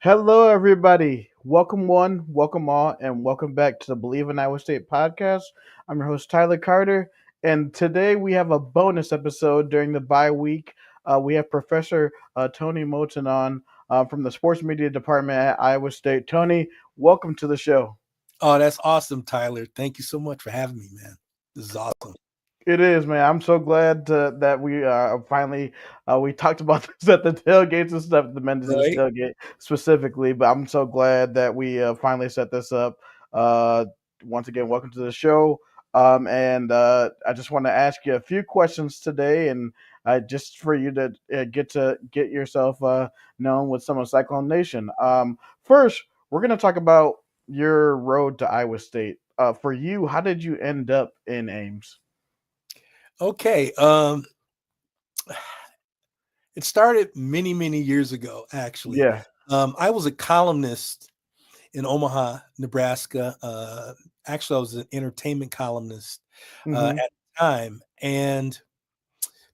Hello, everybody. Welcome one, welcome all, and welcome back to the Believe in Iowa State podcast. I'm your host, Tyler Carter, and today we have a bonus episode during the bye week. We have Professor Tony Moton on from the Sports Media Department at Iowa State. Tony, welcome to the show. Oh, that's awesome, Tyler. Thank you so much for having me, man. This is awesome. It is, man. I'm so glad that we finally we talked about this at the tailgates and stuff, the Mendes Right? tailgate specifically. But I'm so glad that we finally set this up. Uh, Once again, welcome to the show. And I just want to ask you a few questions today, and just for you to get yourself known with some of Cyclone Nation. First, we're going to talk about your road to Iowa State. For you, how did you end up in Ames? Okay. It started many years ago, actually. Yeah. I was a columnist in Omaha, Nebraska. Actually, I was an entertainment columnist at Mhm. the time. And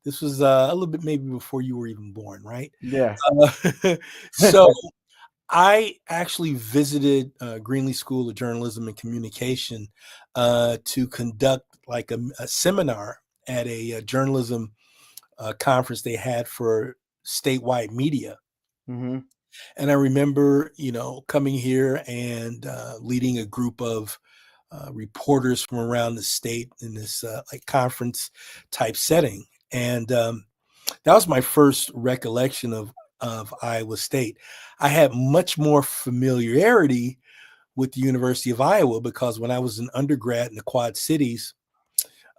this was a little bit maybe before you were even born, right? Yeah. So I actually visited Greenlee School of Journalism and Communication to conduct like a seminar at a journalism conference they had for statewide media. Mhm. And I remember, coming here and leading a group of reporters from around the state in this like conference type setting. And that was my first recollection of Iowa State. I had much more familiarity with the University of Iowa because when I was an undergrad in the Quad Cities,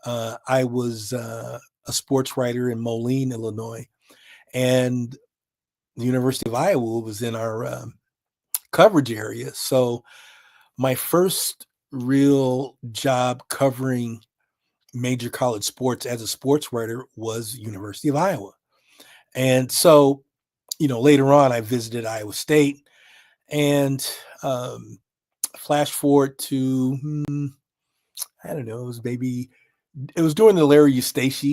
I was a sports writer in Moline, Illinois, and the University of Iowa was in our coverage area. So my first real job covering major college sports as a sports writer was University of Iowa. And so, later on, I visited Iowa State and flash forward to, I don't know, it was during the Larry Eustace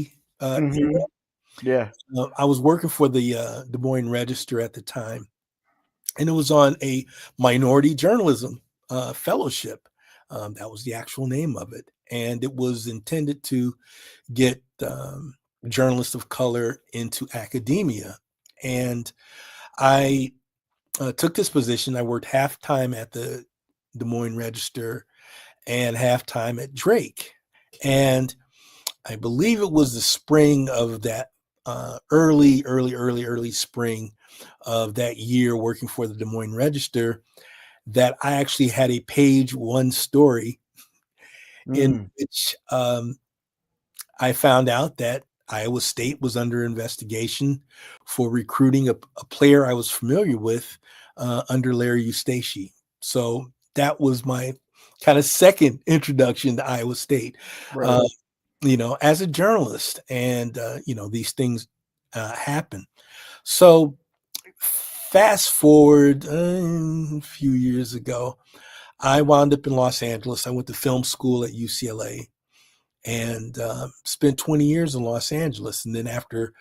era. Mhm. Yeah. I was working for the Des Moines Register at the time, and it was on a minority journalism fellowship. That was the actual name of it. And it was intended to get journalists of color into academia. And I took this position. I worked half time at the Des Moines Register and half time at Drake. And I believe it was the spring of that early spring of that year working for the Des Moines Register that I actually had a page one story in Mm. which I found out that Iowa State was under investigation for recruiting a player I was familiar with under Larry Eustace. So that was my kind of second introduction to Iowa State, Right. uh, as a journalist. And, these things happen. So fast forward a few years ago, I wound up in Los Angeles. I went to film school at UCLA and spent 20 years in Los Angeles. And then after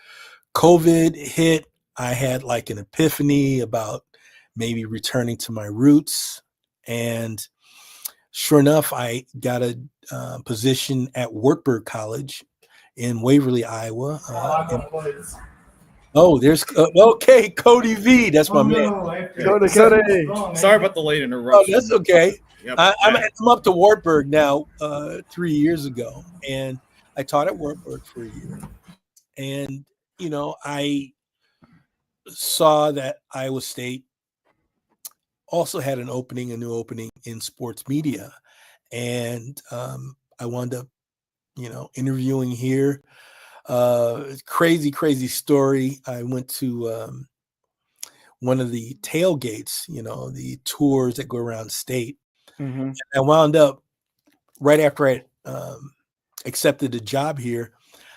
COVID hit, I had like an epiphany about maybe returning to my roots. And sure enough, I got a position at Wartburg College in Waverly, Iowa. Oh, there's okay, Cody V. That's my man. Cody, Cody. Sorry about the late Oh, interruption. that's okay. Yep. I'm up to Wartburg now 3 years ago, and I taught at Wartburg for a year. And, I saw that Iowa State also had a new opening in sports media. And I wound up, interviewing here. Crazy story. I went to one of the tailgates, the tours that go around state. Mhm. I wound up right after I accepted a job here.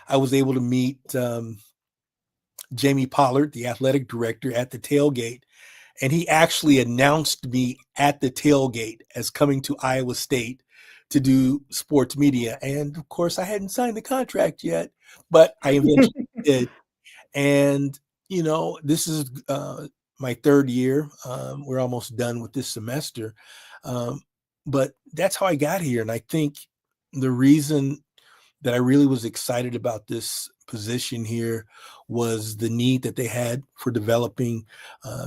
I was able to meet Jamie Pollard, the athletic director, at the tailgate. And he actually announced me at the tailgate as coming to Iowa State to do sports media. And of course, I hadn't signed the contract yet, but I eventually did. And, this is my third year. We're almost done with this semester. Um, but that's how I got here. And I think the reason that I really was excited about this position here was the need that they had for developing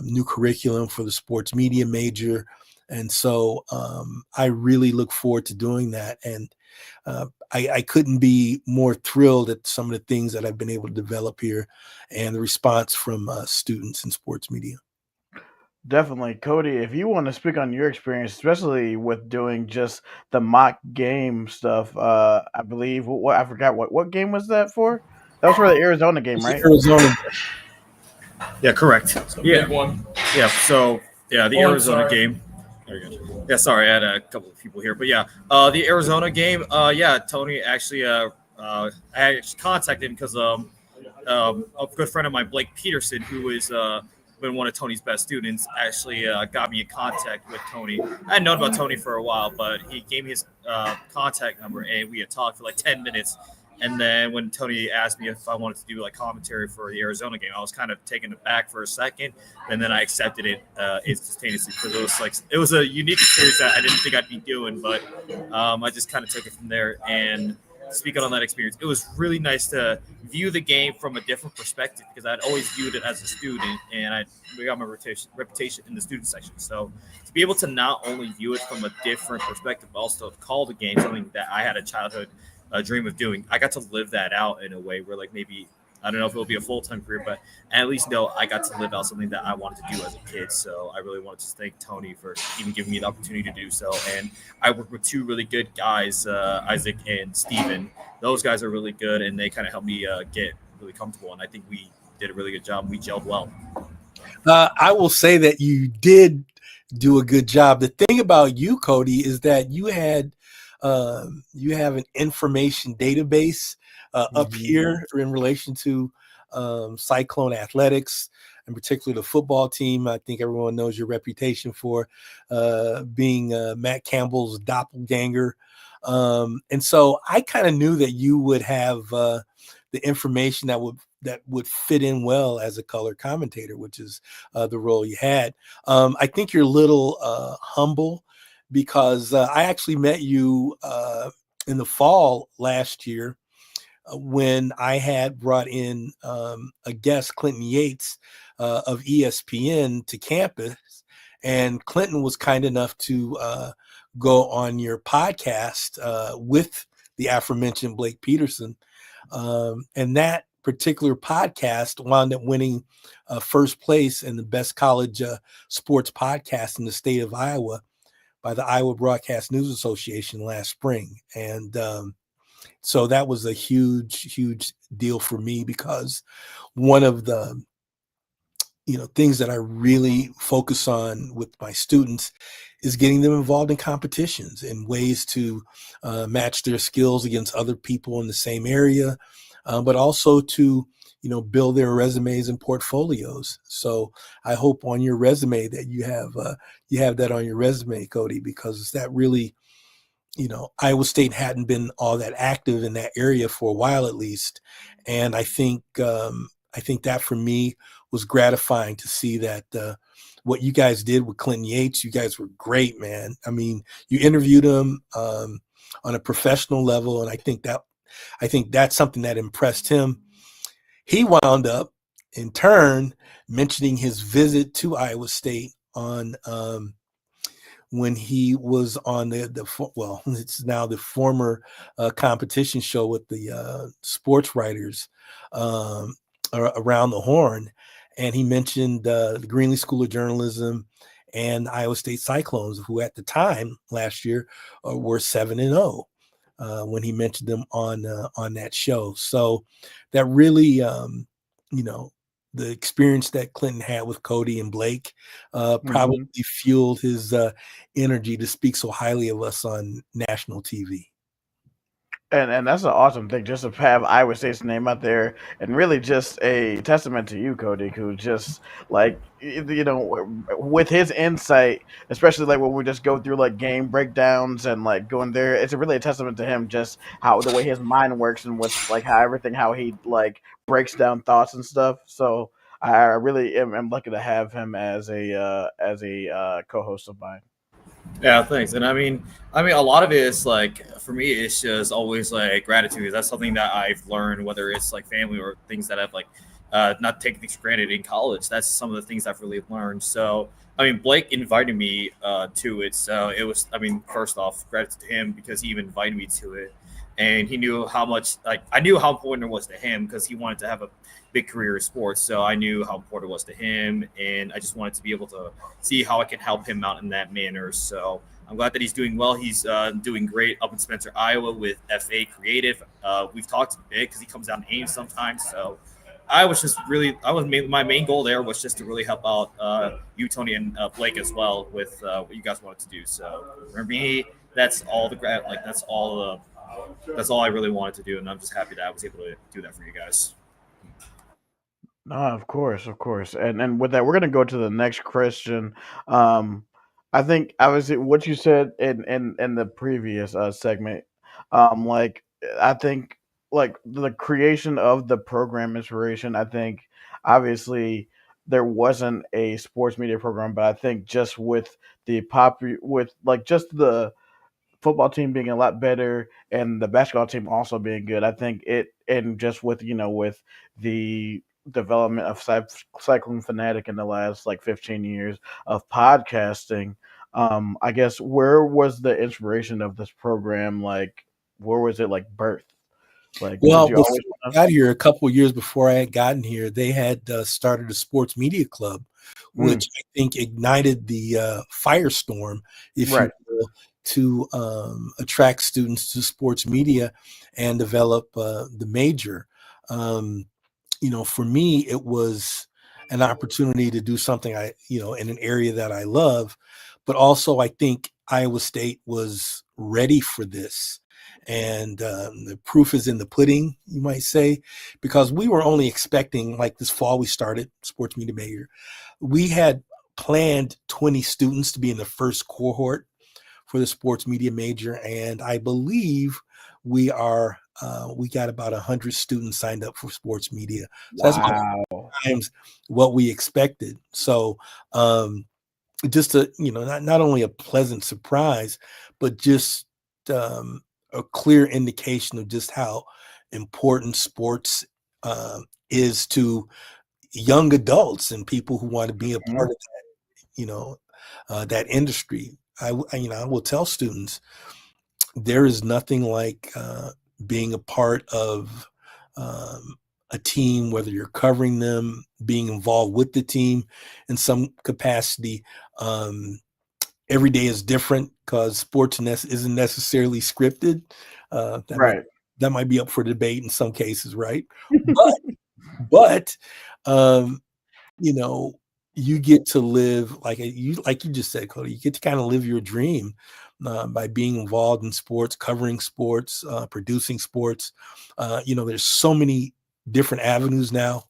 new curriculum for the sports media major. And so I really look forward to doing that. And I couldn't be more thrilled at some of the things that I've been able to develop here and the response from students in sports media. Definitely, Cody. If you want to speak on your experience, especially with doing just the mock game stuff, I believe what I forgot what game was that for? That was for the Arizona game, It's right? Arizona. Yeah, correct. So Yeah, big one. yeah. So yeah, the Oh, I'm Arizona sorry. game. There you go. Yeah, sorry, I had a couple of people here, but yeah, the Arizona game. Yeah, Tony actually. I actually contacted him because a good friend of mine, Blake Peterson, who is been one of Tony's best students, actually got me in contact with Tony. I had known about Tony for a while, but he gave me his contact number, and we had talked for like 10 minutes. And then when Tony asked me if I wanted to do like commentary for the Arizona game, I was kind of taken aback for a second, and then I accepted it instantaneously because it was a unique experience that I didn't think I'd be doing, but I just kind of took it from there. And speaking on that experience, it was really nice to view the game from a different perspective because I'd always viewed it as a student, and I got my reputation in the student section. So to be able to not only view it from a different perspective, but also call the game something that I had a childhood dream of doing, I got to live that out in a way where like maybe I don't know if it'll be a full-time career, but at least know I got to live out something that I wanted to do as a kid. So I really wanted to thank Tony for even giving me the opportunity to do so. And I worked with two really good guys, Isaac and Steven. Those guys are really good, and they kind of helped me get really comfortable. And I think we did a really good job. We gelled well. I will say that you did do a good job. The thing about you, Cody, is that you have an information database up Mhm. here in relation to Cyclone athletics, in particular the football team. I think everyone knows your reputation for being Matt Campbell's doppelganger. And so I kind of knew that you would have the information that would fit in well as a color commentator, which is the role you had. I think you're a little humble because I actually met you in the fall last year when I had brought in a guest, Clinton Yates of ESPN, to campus. And Clinton was kind enough to go on your podcast with the aforementioned Blake Peterson. And that particular podcast wound up winning first place in the best college sports podcast in the state of Iowa by the Iowa Broadcast News Association last spring. And so that was a huge deal for me because one of the things that I really focus on with my students is getting them involved in competitions and ways to match their skills against other people in the same area, but also to build their resumes and portfolios. So I hope on your resume that you have that on your resume, Cody, because that really, Iowa State hadn't been all that active in that area for a while at least, and I think that for me was gratifying to see that what you guys did with Clinton Yates. You guys were great, man. I mean, you interviewed him on a professional level, and I think that's something that impressed him. He wound up, in turn, mentioning his visit to Iowa State on when he was on well, it's now the former competition show with the sports writers around the horn, and he mentioned the Greenlee School of Journalism and Iowa State Cyclones, who at the time last year were 7-0. When he mentioned them on that show, so that really, the experience that Clinton had with Cody and Blake probably Mhm. fueled his energy to speak so highly of us on national TV. And that's an awesome thing just to have Iowa State's name out there, and really just a testament to you, Cody, who just like with his insight, especially like when we just go through like game breakdowns and like going there, it's really a testament to him just how the way his mind works and with like how everything how he like breaks down thoughts and stuff. So I really am lucky to have him as a co-host of mine. Yeah, thanks. And I mean, a lot of it is like for me, it's just always like gratitude. That's something that I've learned, whether it's like family or things that I've like not taken things for granted in college. That's some of the things I've really learned. So, I mean, Blake invited me to it, so it was. I mean, first off, gratitude to him because he even invited me to it, and he knew how much like I knew how important it was to him because he wanted to have a big career in sports. So I knew how important it was to him, and I just wanted to be able to see how I can help him out in that manner. So I'm glad that he's doing well. He's doing great up in Spencer, Iowa with FA Creative. We've talked a bit because he comes down to Ames sometimes. So my main goal there was just to really help out you, Tony, and Blake as well with what you guys wanted to do. So for me, that's all that's all I really wanted to do, and I'm just happy that I was able to do that for you guys. No, of course, and with that, we're gonna go to the next question. Um, I think obviously what you said in the previous segment, like I think like the creation of the program inspiration. I think obviously there wasn't a sports media program, but I think just with the pop with like just the football team being a lot better and the basketball team also being good. I think it and just with with the development of cycling fanatic in the last like 15 years of podcasting. I guess where was the inspiration of this program? Like, where was it like birth? Like, did Well, you before always I want got here, a couple of years before I had gotten here, they had started a sports media club, to? Mm, which I think ignited the firestorm, if you right, will, to attract students to sports media and develop the major. Um, for me, it was an opportunity to do something in an area that I love, but also I think Iowa State was ready for this. And the proof is in the pudding, you might say, because we were only expecting, like this fall, we started sports media major. We had planned 20 students to be in the first cohort for the sports media major, and I believe we got about 100 students signed up for sports media. So that's about wow, times what we expected. So um, just not only a pleasant surprise, but just um, a clear indication of just how important sports is to young adults and people who want to be a part Mhm. of you know that industry. I will tell students there is nothing like being a part of a team, whether you're covering them, being involved with the team in some capacity. Um, every day is different because isn't necessarily scripted. Uh, that might Right, that might be up for debate in some cases, right? But um, you know, you get to live like you just said, Cody. You get to kind of live your dream by being involved in sports, covering sports, producing sports. There's so many different avenues now,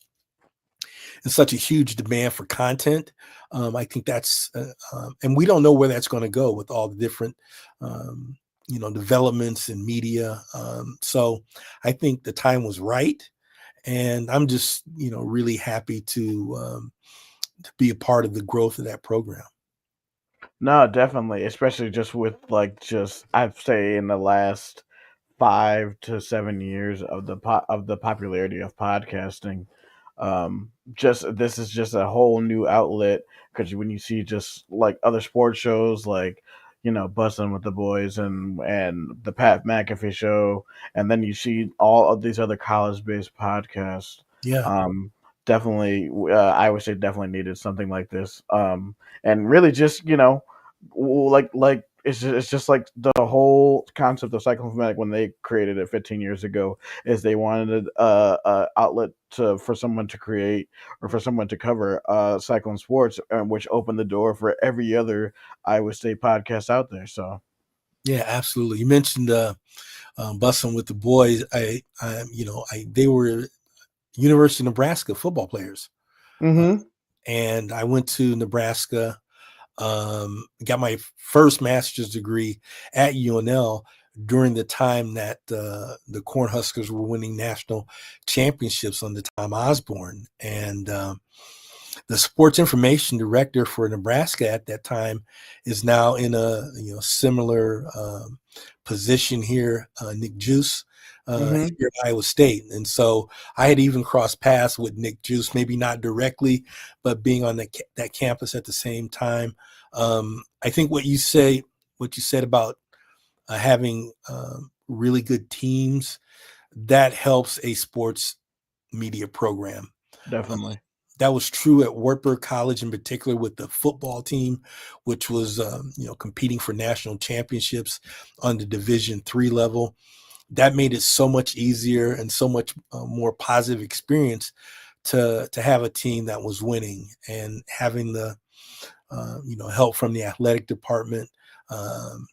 and such a huge demand for content. I think and we don't know where that's going to go with all the different, developments in media. So I think the time was right, and I'm just, really happy to be a part of the growth of that program. no, definitely, especially just with like just I'd say in the last 5 to 7 years of the popularity of podcasting. Just this is just a whole new outlet because when you see just like other sports shows like Bussin' with the Boys and the Pat McAfee show, and then you see all of these other college based podcasts. Yeah. Um, definitely, I would say definitely needed something like this. And really just like it's just like the whole concept of cyclomatic when they created it 15 years ago is they wanted a outlet for someone to create or for someone to cover cycling sports, which opened the door for every other Iowa State podcast out there. So Yeah, absolutely. You mentioned Bussin' with the Boys. They were University of Nebraska football players, hmm and I went to Nebraska. Got my first master's degree at UNL. during the time that the Cornhuskers were winning national championships under Tom Osborne. And the sports information director for Nebraska at that time is now in a similar position here, Nick Juice, Hmm. here at Iowa State. And so I had even crossed paths with Nick Juice, maybe not directly, but being on that campus at the same time. I think what you said about having really good teams, that helps a sports media program. Definitely. That was true at Wartburg College in particular with the football team, which was competing for national championships on the Division III level. That made it so much easier and so much more positive experience to have a team that was winning, and having the help from the athletic department. Um,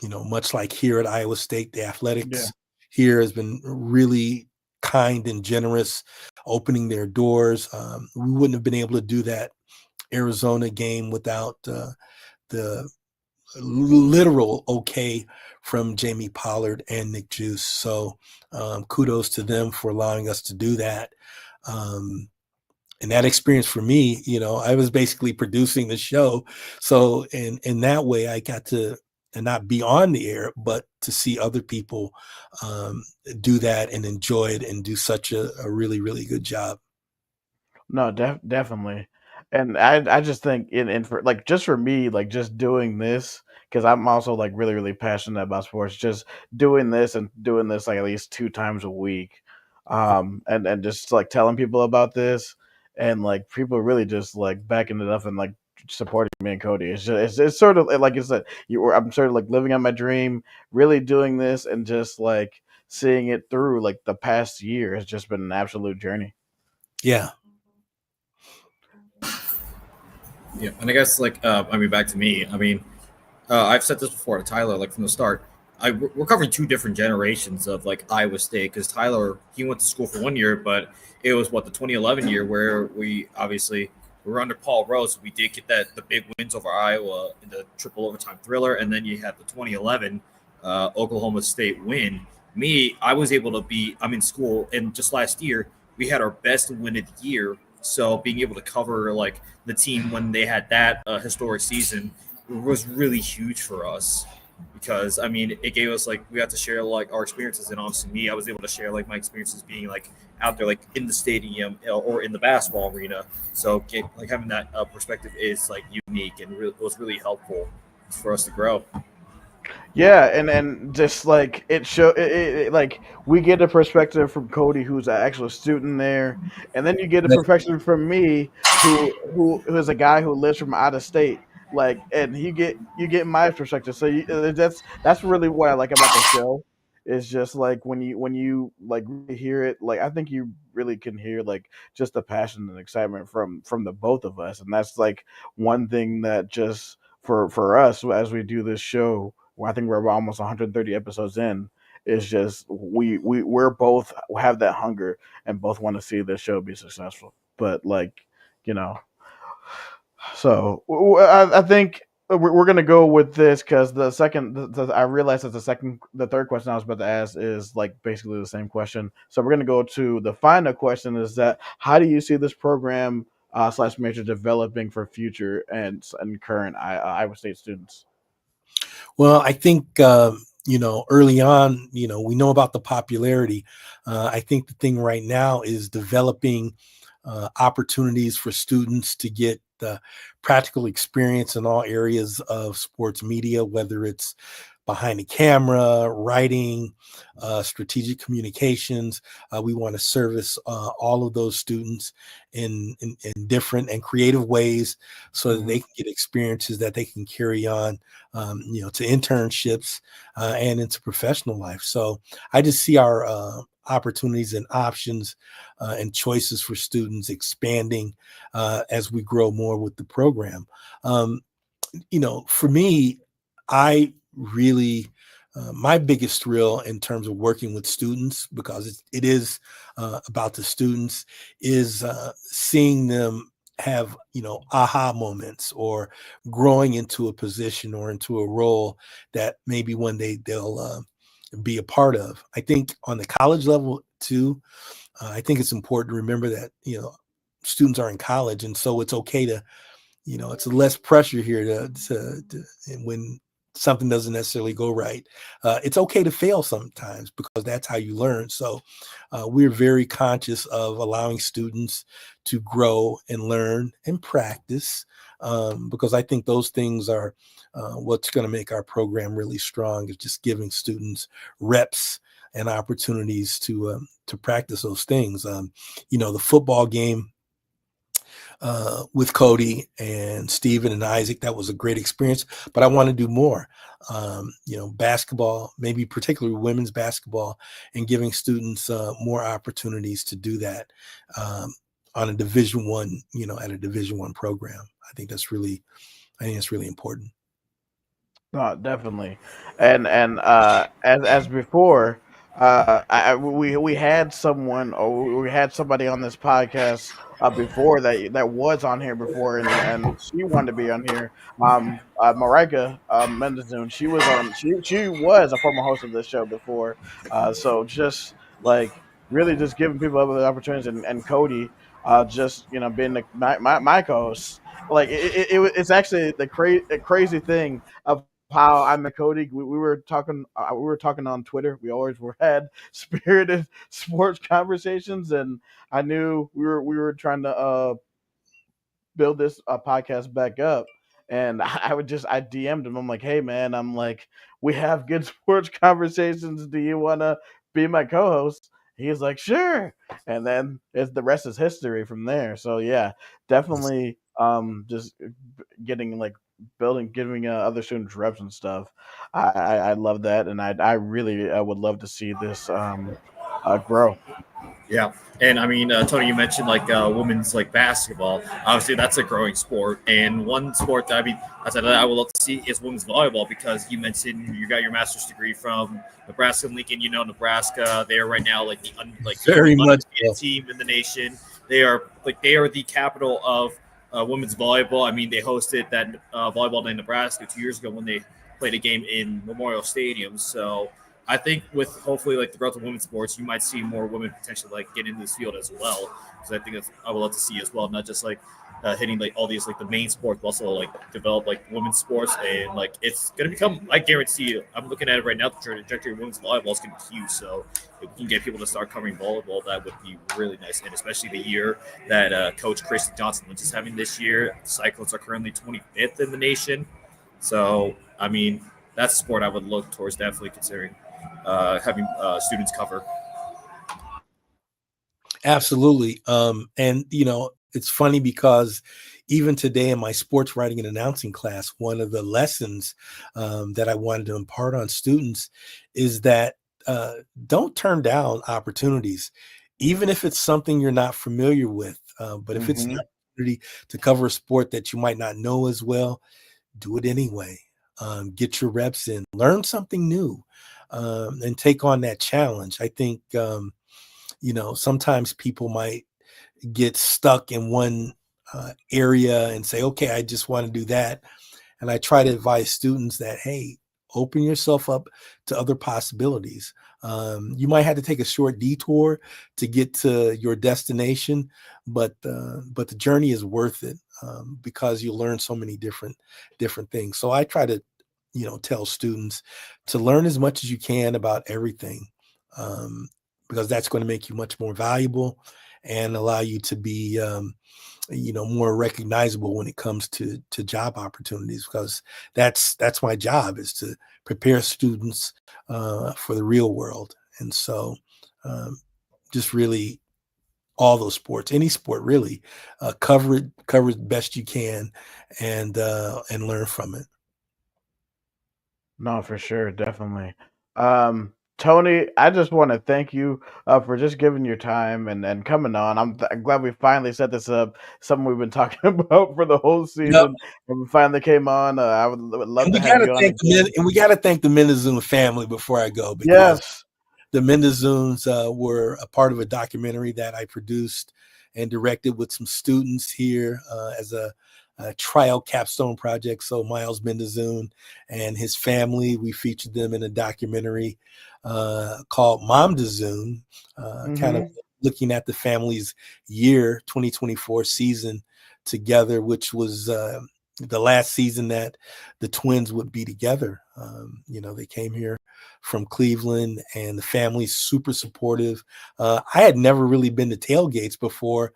much like here at Iowa State, the Yeah. athletics here has been really kind and generous, opening their doors. We wouldn't have been able to do that Arizona game without the literal okay from Jamie Pollard and Nick Juice. So kudos to them for allowing us to do that. Um, and that experience for me, I was basically producing the show. So in that way, I got to and not be on the air, but to see other people um, do that and enjoy it and do such a really, really good job. No, definitely. And I just think in for like just for me, like just doing this, because I'm also like really really passionate about sports. Just doing this and doing this like at least 2 times a week, and just like telling people about this, and like people really just like backing it up and like supporting me and Cody. It's sort of like you said, I'm sort of like living out my dream, really doing this, and just like seeing it through. Like the past year has just been an absolute journey. Yeah. Yeah, and I guess back to me. I've said this before to Tyler, like from the start. We're covering two different generations of like Iowa State, because Tyler, he went to school for 1 year, but it was what, the 2011 year, where we were under Paul Rose. We did get the big wins over Iowa in the triple overtime thriller, and then you had the 2011 Oklahoma State win. Me, I was able to be. I'm in school, and just last year we had our best win of the year. So being able to cover like the team when they had that historic season was really huge for us, because it gave us, like, we got to share like our experiences. And obviously me, I was able to share like my experiences being like out there, like in the stadium or in the basketball arena. So like having that perspective is like unique, and it was really helpful for us to grow. Yeah, and just like like we get a perspective from Cody, who's an actual student there, and then you get a perspective from me, who is a guy who lives from out of state. Like, and you get my perspective. So that's really what I like about the show. Is just like when you like really hear it, like I think you really can hear like just the passion and excitement from the both of us, and that's like one thing that just for us as we do this show, well, I think we're almost 130 episodes in. It's just we're both have that hunger and both want to see this show be successful. But like, you know, so I think we're gonna go with this because the second I realized that the third question I was about to ask is like basically the same question. So we're gonna go to the final question: is that how do you see this program slash major developing for future and current Iowa State students? Well, I think, early on, we know about the popularity. I think the thing right now is developing opportunities for students to get practical experience in all areas of sports media, whether it's behind the camera, writing, strategic communications. We want to service all of those students in different and creative ways, so that they Hmm. can get experiences that they can carry on, to internships and into professional life. So I just see our opportunities and options and choices for students expanding as we grow more with the program. Um, for me, I really my biggest thrill in terms of working with students, because it is about the students, is seeing them have, aha moments, or growing into a position or into a role that maybe one day they'll be a part of. I think on the college level too, I think it's important to remember that, students are in college, and so it's okay to, it's less pressure here to when something doesn't necessarily go right. It's okay to fail sometimes, because that's how you learn. So we're very conscious of allowing students to grow and learn and practice, because I think those things are what's going to make our program really strong, is just giving students reps and opportunities to practice those things. The football game with Cody and Steven and Isaac, that was a great experience, but I want to do more. Basketball, maybe particularly women's basketball, and giving students more opportunities to do that on a Division One, at a Division One program. I think it's really important. No, definitely, and as before, we had someone, or we had somebody on this podcast before that was on here before, and she wanted to be on here. Marika Mendezun, she was a former host of this show before, so just like really just giving people other opportunities, and Cody, just being my co-host. Like it's actually the crazy thing of how I met Cody. We were talking on Twitter. We always had spirited sports conversations, and I knew we were trying to build this podcast back up. And I DM'd him. I'm like, hey man, I'm like, we have good sports conversations. Do you want to be my co-host? He's like, sure. And then the rest is history from there. So yeah, definitely just getting like building, giving other students reps and stuff. I love that, and I really would love to see this grow. Yeah, and I mean, Tony, you mentioned like women's like basketball. Obviously, that's a growing sport, and one sport that I said that I would love to see is women's volleyball, because you mentioned you got your master's degree from Nebraska and Lincoln. Nebraska, they are right now like the Very only much undefeated so. team in the nation. They are the capital of women's volleyball. I mean, they hosted that volleyball day in Nebraska 2 years ago when they played a game in Memorial Stadium. So I think with hopefully like the growth of women's sports, you might see more women potentially like get into this field as well. Because I think I would love to see as well, not just like hitting like all these like the main sports, but also like develop like women's sports, and like it's gonna become. I guarantee you, I'm looking at it right now. The trajectory of women's volleyball is gonna be huge. So if we can get people to start covering volleyball, that would be really nice, and especially the year that Coach Chris Johnson Lynch is having this year. The Cyclones are currently 25th in the nation. So I mean, that's a sport I would look towards definitely considering having students cover. Absolutely. And it's funny because even today in my sports writing and announcing class, one of the lessons that I wanted to impart on students is that don't turn down opportunities, even if it's something you're not familiar with. But if it's an Hmm. opportunity to cover a sport that you might not know as well, do it anyway. Get your reps in, learn something new, and take on that challenge. I think, sometimes people might get stuck in one area and say, okay, I just want to do that. And I try to advise students that, hey, open yourself up to other possibilities. You might have to take a short detour to get to your destination, but the journey is worth it, because you learn so many different things. So I try to, tell students to learn as much as you can about everything, because that's going to make you much more valuable and allow you to be more recognizable when it comes to job opportunities, because that's my job, is to prepare students for the real world. And so just really all those sports, any sport really, cover it best you can, and learn from it. No, for sure, definitely. Tony, I just want to thank you for just giving your time and coming on. I'm glad we finally set this up. Something we've been talking about for the whole Yep. season, and we finally came on. I would love And to we have gotta you on thank again. and we gotta thank the Mendezoon family before I go, because Yes. the Mendezoons were a part of a documentary that I produced, and directed with some students here as a trial capstone project. So Miles Bendezoon and his family, we featured them in a documentary called Mom Dezoon, kind of looking at the family's year 2024 season together, which was the last season that the twins would be together. They came here from Cleveland, and the family's super supportive. I had never really been to tailgates before.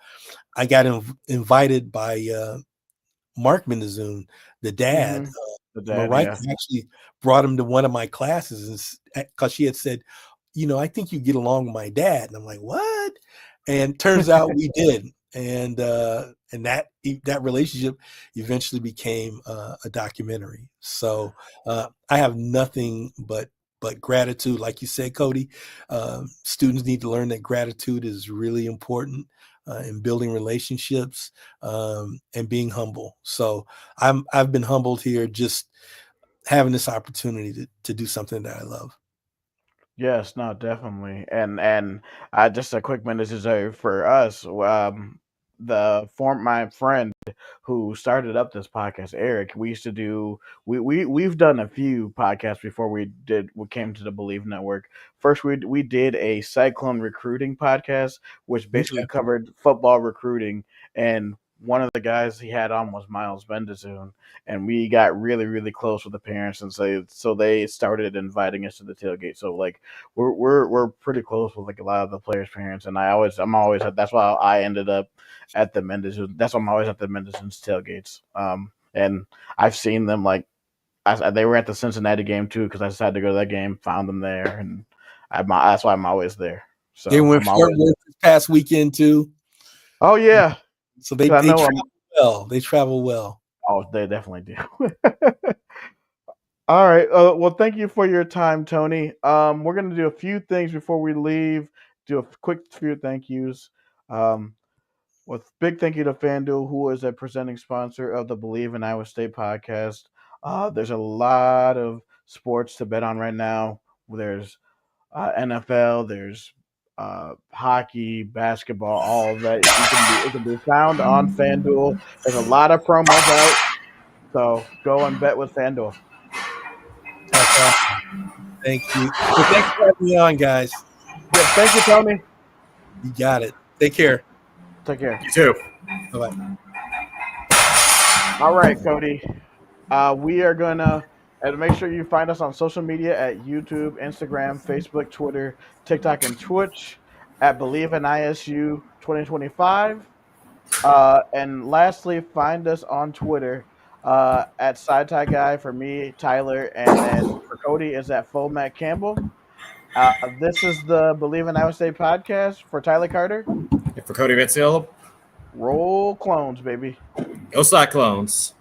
I got invited by Mark Mendezoon, the dad. The dad, Mariah yeah. actually brought him to one of my classes because she had said, I think you get along with my dad. And I'm like, what? And turns out we did. And that relationship eventually became a documentary. So I have nothing but gratitude. Like you said, Cody, students need to learn that gratitude is really important in building relationships and being humble. So I've been humbled here just having this opportunity to do something that I love. Yes, no, definitely. And just a quick minute for us. My friend who started up this podcast, Eric, we used to do we've done a few podcasts before we came to the Believe Network. First we did a Cyclone recruiting podcast, which basically Okay. covered football recruiting, and one of the guys he had on was Miles Bendezoon, and we got really really close with the parents, and so they started inviting us to the tailgate. So like we're pretty close with like a lot of the players' parents, and I'm always that's why I ended up at the Mendezoon. That's why I'm always at the Mendezoon's tailgates. And I've seen them like they were at the Cincinnati game too because I decided to go to that game, found them there, and that's why I'm always there. So they went I'm always. Fort Worth this past weekend too. Oh yeah, So they travel well. They travel well. Oh, they definitely do. All right. Well, thank you for your time, Tony. We're gonna do a few things before we leave. Do a quick few thank yous. With big thank you to FanDuel, who is a presenting sponsor of the Believe in Iowa State podcast. There's a lot of sports to bet on right now. There's NFL, there's hockey, basketball, all of that. It can be found on FanDuel. There's a lot of promos out, so go and bet with FanDuel. That's awesome. Thank you. Well, thanks for having me on, guys. Yeah, thank you, Tony. You got it. Take care. Take care. You too. Bye-bye. All right, Cody. We are gonna and make sure you find us on social media at YouTube, Instagram, Facebook, Twitter, TikTok, and Twitch at Believe in ISU 2025. And lastly, find us on Twitter at Side Tie Guy for me, Tyler, and then for Cody is at Full Matt Campbell. This is the Believe in Iowa State podcast for Tyler Carter. And for Cody Vitzil, roll clones, baby. Go Cyclones.